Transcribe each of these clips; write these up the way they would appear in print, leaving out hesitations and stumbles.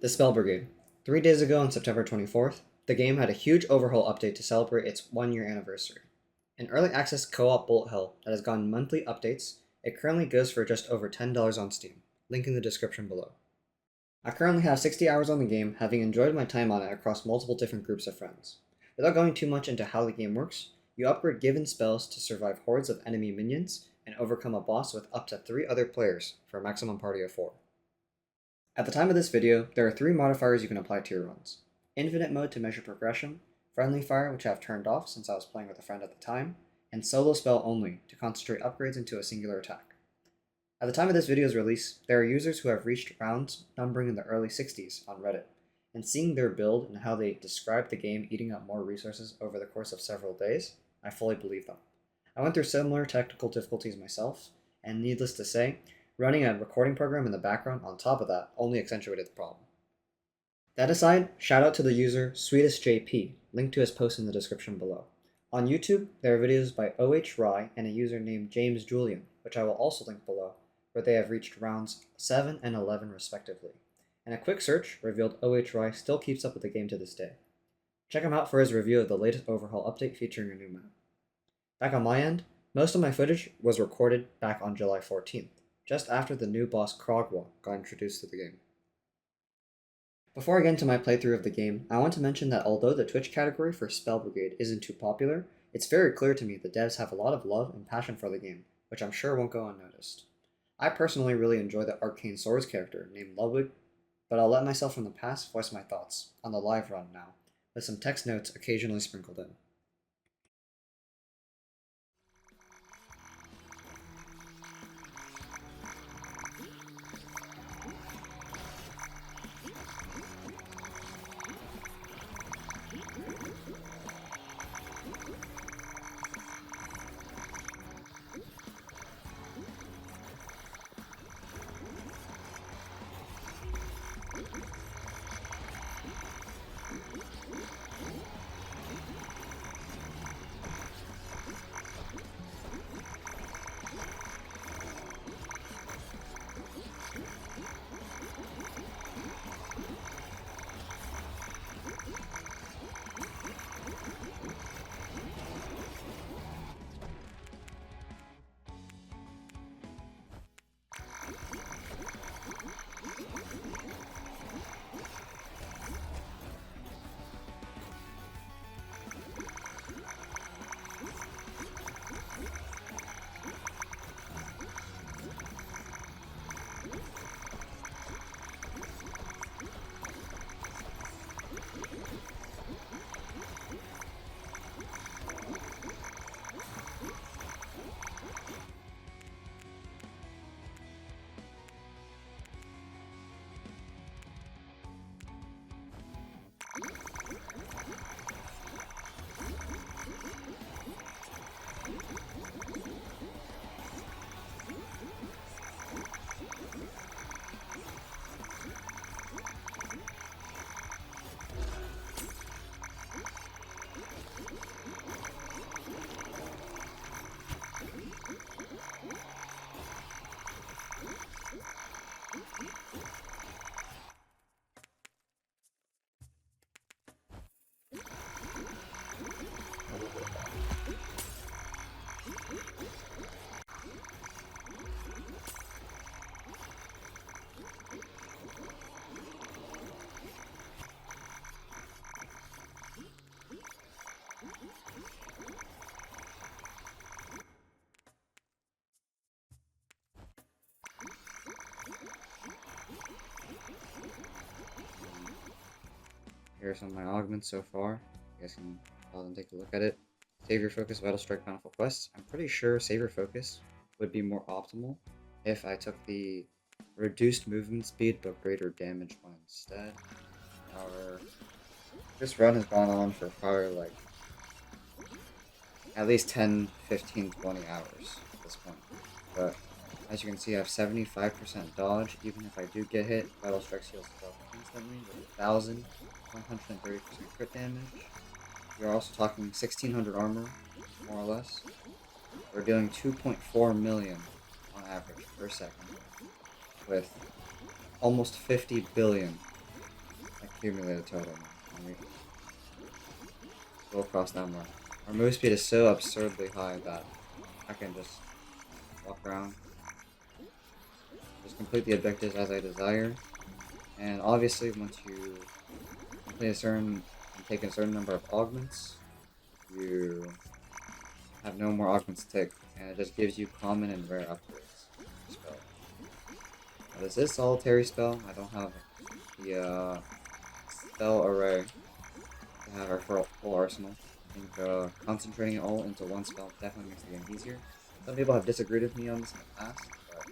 The Spell Brigade. 3 days ago on September 24th, the game had a huge overhaul update to celebrate its 1 year anniversary. An early access co-op bullet hell that has gotten monthly updates, it currently goes for just over $10 on Steam, link in the description below. I currently have 60 hours on the game, having enjoyed my time on it across multiple different groups of friends. Without going too much into how the game works, you upgrade given spells to survive hordes of enemy minions and overcome a boss with up to 3 other players for a maximum party of 4. At the time of this video, there are 3 modifiers you can apply to your runs. Infinite mode to measure progression, friendly fire which I have turned off since I was playing with a friend at the time, and solo spell only to concentrate upgrades into a singular attack. At the time of this video's release, there are users who have reached rounds numbering in the early 60s on Reddit, and seeing their build and how they describe the game eating up more resources over the course of several days, I fully believe them. I went through similar technical difficulties myself, and needless to say, running a recording program in the background on top of that only accentuated the problem. That aside, shout out to the user SweetestJP, linked to his post in the description below. On YouTube, there are videos by OHRye and a user named James Julian, which I will also link below, where they have reached rounds 7 and 11 respectively. And a quick search revealed OHRye still keeps up with the game to this day. Check him out for his review of the latest overhaul update featuring a new map. Back on my end, most of my footage was recorded back on July 14th. Just after the new boss Krogwa got introduced to the game. Before I get into my playthrough of the game, I want to mention that although the Twitch category for Spell Brigade isn't too popular, it's very clear to me the devs have a lot of love and passion for the game, which I'm sure won't go unnoticed. I personally really enjoy the Arcane Swords character named Ludwig, but I'll let myself from the past voice my thoughts on the live run now, with some text notes occasionally sprinkled in. Here are some of my augments so far. You guys can pause and take a look at it. Savior Focus, Vital Strike, Bountiful Quest. I'm pretty sure Savior Focus would be more optimal if I took the reduced movement speed but greater damage one instead. However, this run has gone on for probably like at least 10, 15, 20 hours at this point. But as you can see, I have 75% dodge. Even if I do get hit, Vital Strike heals itself instantly with 1,130% crit damage. You're also talking 1,600 armor, more or less. We're doing 2.4 million on average per second, with almost 50 billion accumulated total. We'll cross that mark. Our move speed is so absurdly high that I can just walk around, just complete the objectives as I desire. And obviously, once you complete take a certain number of augments, you have no more augments to take, and it just gives you common and rare upgrades. Spell. Now, this is solitary spell. I don't have the spell array to have our full arsenal. I think concentrating it all into one spell definitely makes the game easier. Some people have disagreed with me on this in the past, but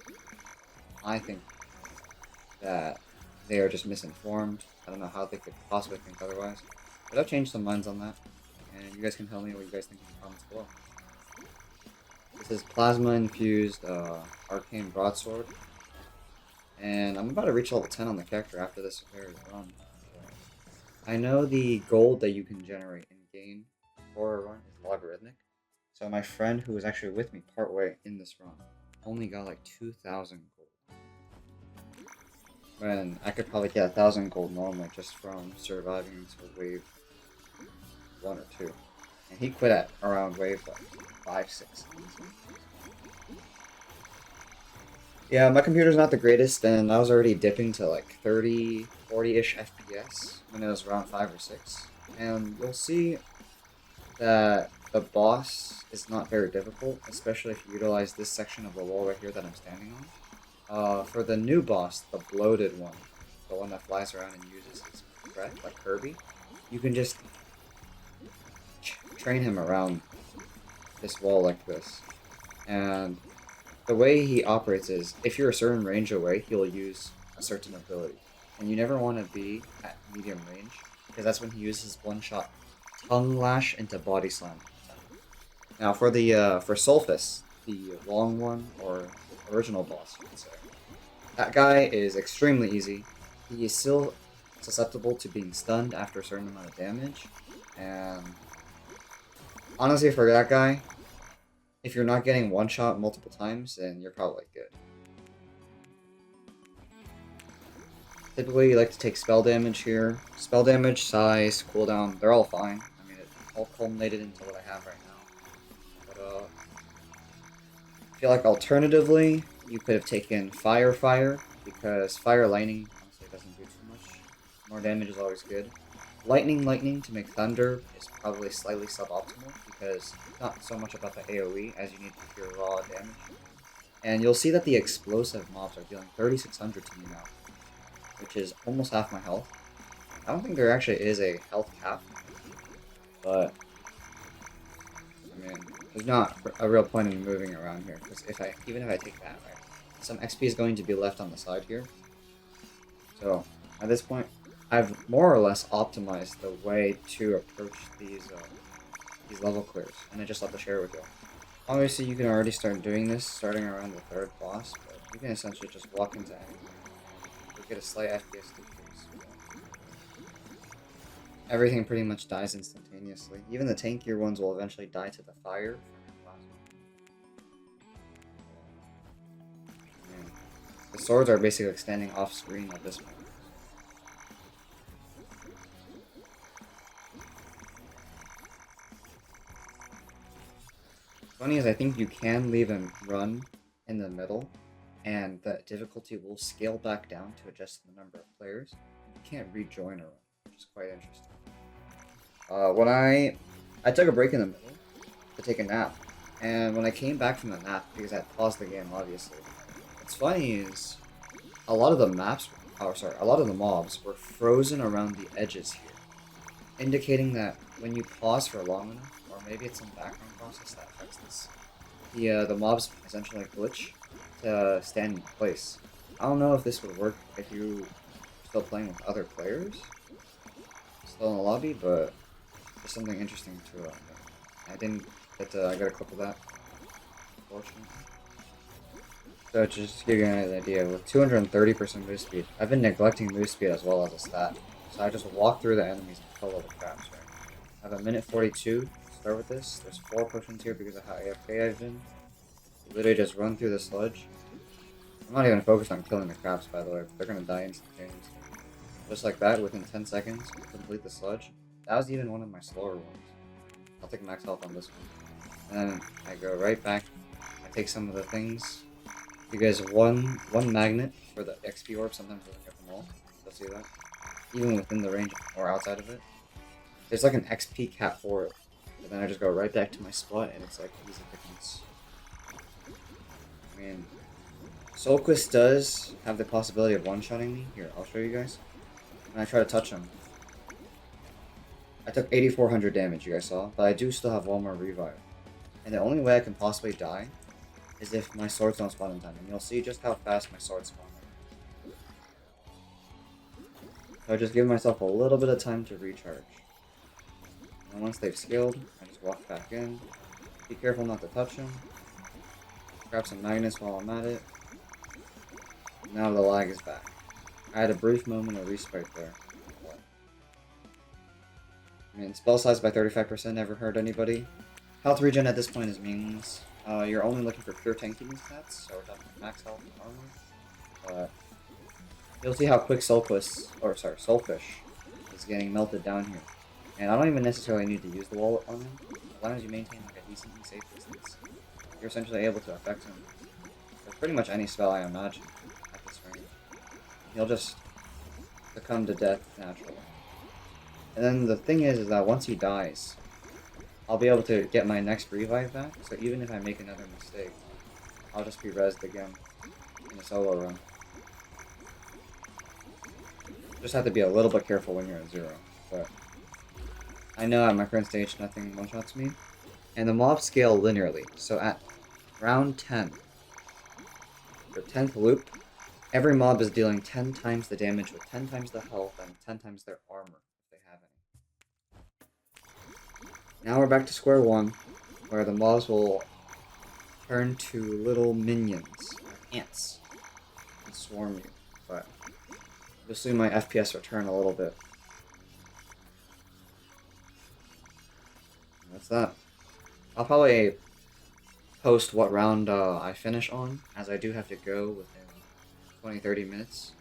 I think that they are just misinformed. I don't know how they could possibly think otherwise. But I've changed some minds on that, and you guys can tell me what you guys think in the comments below. This is Plasma Infused Arcane Broadsword, and I'm about to reach level 10 on the character after this very run. I know the gold that you can generate in game for a run is logarithmic, so my friend who was actually with me partway in this run only got like 2,000 gold. When I could probably get 1,000 gold normally just from surviving until wave 1 or 2. And he quit at around wave like 5-6. Yeah, my computer's not the greatest, and I was already dipping to like 30, 40-ish FPS when it was around 5 or 6. And you'll see that the boss is not very difficult, especially if you utilize this section of the wall right here that I'm standing on. For the new boss, the bloated one, the one that flies around and uses his breath, like Kirby, you can just train him around this wall like this. And the way he operates is, if you're a certain range away, he'll use a certain ability. And you never want to be at medium range, because that's when he uses one-shot Tongue Lash into Body Slam. Now for the for Sulfus, the long one, or original boss, you could say, that guy is extremely easy. He is still susceptible to being stunned after a certain amount of damage, and honestly for that guy, if you're not getting one shot multiple times, then you're probably good. Typically, you like to take spell damage here. Spell damage, size, cooldown, they're all fine. I mean, it all culminated into what I have right now. But, I feel like alternatively, you could have taken Fire, because Fire Lightning honestly doesn't do too much. More damage is always good. Lightning to make Thunder is probably slightly suboptimal, because it's not so much about the AoE as you need pure raw damage. And you'll see that the explosive mobs are dealing 3,600 to me now, which is almost half my health. I don't think there actually is a health cap, but I mean, there's not a real point in moving around here, because even if I take that, right, some XP is going to be left on the side here. So at this point, I've more or less optimized the way to approach these level clears, and I just love to share it with you. Obviously, you can already start doing this starting around the 3rd boss, but you can essentially just walk into anything. You'll get a slight FPS decrease. Everything pretty much dies instantaneously. Even the tankier ones will eventually die to the fire. The swords are basically standing off screen at this point. Funny is, I think you can leave him run in the middle, and the difficulty will scale back down to adjust the number of players. You can't rejoin a run, which is quite interesting. When I took a break in the middle to take a nap, and when I came back from the nap, because I paused the game, obviously, what's funny is a lot of the mobs were frozen around the edges here, indicating that when you pause for long enough, or maybe it's some background process that affects this, the mobs essentially glitch to stand in place. I don't know if this would work if you were still playing with other players, still in the lobby, but there's something interesting to it. I didn't get to, I got a clip of that, unfortunately. So just to give you an idea, with 230% move speed, I've been neglecting move speed as well as a stat. So I just walk through the enemies and kill all the traps, right? I have a minute 42 to start with this. There's 4 potions here because of how AFK I've been. Literally just run through the sludge. I'm not even focused on killing the traps, by the way, but they're gonna die instantaneously. Just like that, within 10 seconds, complete the sludge. That was even one of my slower ones. I'll take max health on this one. And then I go right back. I take some of the things. You guys, one magnet for the XP orb. Sometimes doesn't get them all. You'll see that. Even within the range or outside of it. There's like an XP cap for it. And then I just go right back to my spot and it's like easy pickings. I mean, Soulquist does have the possibility of one-shotting me. Here, I'll show you guys. When I try to touch him. I took 8,400 damage, you guys saw, but I do still have one more revive. And the only way I can possibly die is if my swords don't spawn in time. And you'll see just how fast my swords spawn. So I just give myself a little bit of time to recharge. And once they've skilled, I just walk back in. Be careful not to touch him. Grab some magnets while I'm at it. Now the lag is back. I had a brief moment of respite there. I mean, spell size by 35% never hurt anybody. Health regen at this point is meaningless. You're only looking for pure tankiness stats, so we're talking max health and armor. But you'll see how quick Soulfish is getting melted down here. And I don't even necessarily need to use the wall on him. As long as you maintain like a decently safe distance, you're essentially able to affect him with pretty much any spell I imagine at this range. He'll just succumb to death naturally. And then the thing is that once he dies, I'll be able to get my next revive back, so even if I make another mistake, I'll just be rezzed again in a solo run. Just have to be a little bit careful when you're at 0, but I know at my current stage nothing one-shots me. And the mobs scale linearly, so at round 10, the 10th loop, every mob is dealing 10 times the damage with 10 times the health and 10 times their armor. Now we're back to square one, where the mobs will turn to little minions, ants, and swarm you. But you'll see my FPS return a little bit. And that's that. I'll probably post what round I finish on, as I do have to go within 20-30 minutes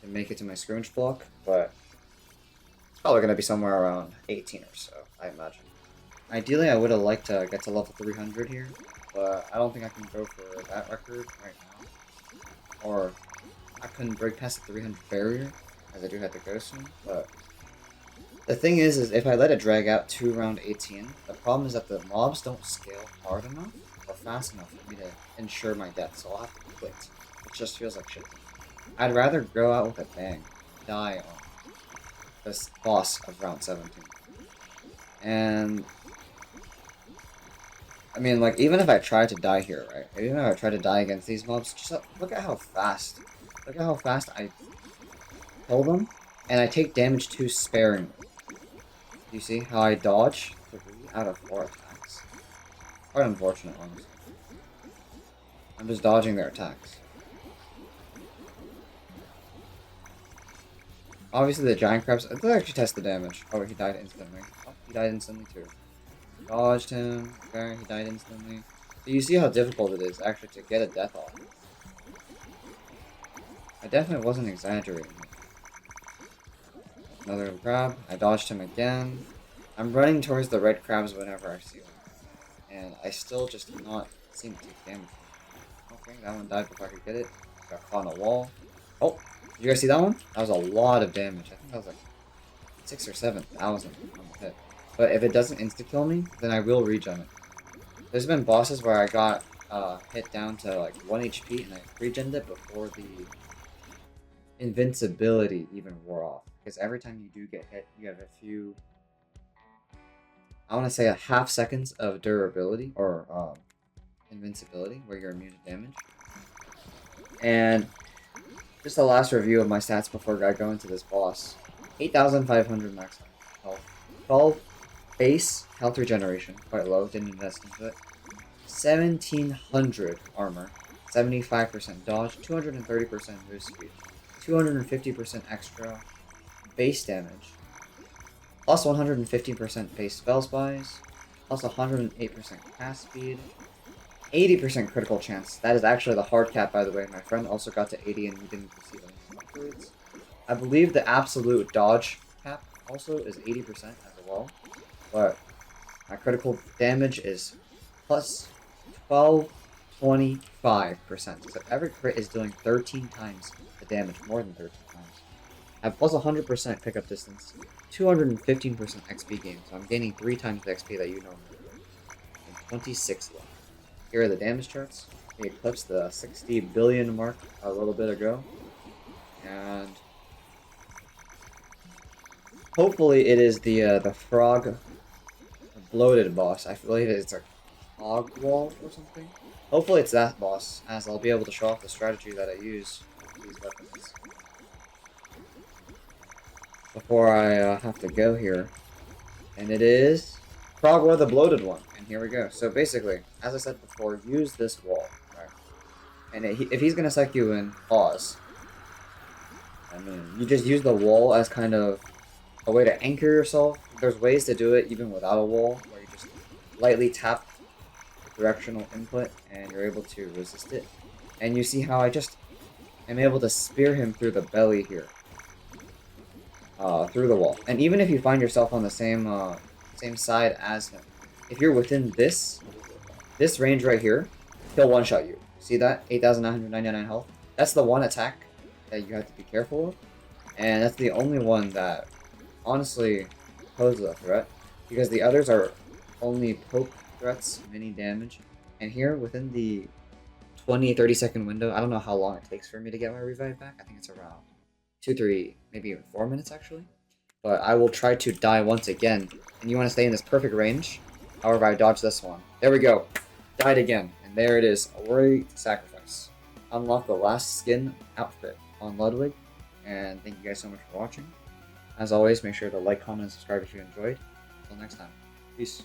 to make it to my scrimmage block, but it's probably going to be somewhere around 18 or so, I imagine. Ideally, I would have liked to get to level 300 here, but I don't think I can go for that record right now. Or I couldn't break past the 300 barrier, as I do have to go soon, but the thing is if I let it drag out to round 18, the problem is that the mobs don't scale hard enough or fast enough for me to ensure my death, so I'll have to quit. It just feels like shit. I'd rather go out with a bang, die on this boss of round 17. And I mean, like, even if I try to die here, right? Even if I try to die against these mobs, just look at how fast. Look at how fast I kill them, and I take damage too sparingly. You see how I dodge 3 out of 4 attacks? Quite unfortunate, honestly. I'm just dodging their attacks. Obviously, the giant crabs. Let's actually test the damage. Oh, he died instantly. Oh, he died instantly too. Dodged him. Okay, he died instantly. So you see how difficult it is actually to get a death off. I definitely wasn't exaggerating. Another crab. I dodged him again. I'm running towards the red crabs whenever I see them. And I still just cannot seem to take damage. Okay, that one died before I could get it. Got caught on a wall. Oh, did you guys see that one? That was a lot of damage. I think that was like 6,000 or 7,000 on the hit. But if it doesn't insta-kill me, then I will regen it. There's been bosses where I got hit down to like 1 HP and I regened it before the invincibility even wore off. Because every time you do get hit, you have a few, I want to say a half seconds of durability or invincibility where you're immune to damage. And just the last review of my stats before I go into this boss. 8,500 max health. 12 base health regeneration, quite low, didn't invest into it. 1,700 armor, 75% dodge, 230% move speed, 250% extra base damage, plus 115% base spell spies, plus 108% cast speed, 80% critical chance. That is actually the hard cap, by the way. My friend also got to 80 and we didn't receive any upgrades. I believe the absolute dodge cap also is 80% as well, but my critical damage is plus 1225%. So every crit is doing 13 times the damage, more than 13 times. I have plus 100% pickup distance, 215% XP gain, so I'm gaining 3 times the XP that you normally do, and 26 left. Here are the damage charts. We eclipsed the 60 billion mark a little bit ago, and hopefully it is the frog bloated boss. I believe it's a cog wall or something. Hopefully it's that boss, as I'll be able to show off the strategy that I use with these weapons. Before I have to go here. And it is Frogwa the Bloated One. And here we go. So basically, as I said before, use this wall. Right? And if he's going to suck you in, pause. I mean, you just use the wall as kind of a way to anchor yourself. There's ways to do it even without a wall, where you just lightly tap the directional input and you're able to resist it. And you see how I just am able to spear him through the belly here. Through the wall. And even if you find yourself on the same side as him, if you're within this range right here, he'll one-shot you. See that? 8,999 health. That's the one attack that you have to be careful of. And that's the only one that honestly poses a threat, because the others are only poke threats, mini damage. And here, within the 20-30 second window, I don't know how long it takes for me to get my revive back. I think it's around 2, 3, maybe even 4 minutes actually. But I will try to die once again. And you want to stay in this perfect range. However, I dodged this one. There we go. Died again. And there it is. A worthy sacrifice. Unlock the last skin outfit on Ludwig. And thank you guys so much for watching. As always, make sure to like, comment, and subscribe if you enjoyed. Until next time. Peace.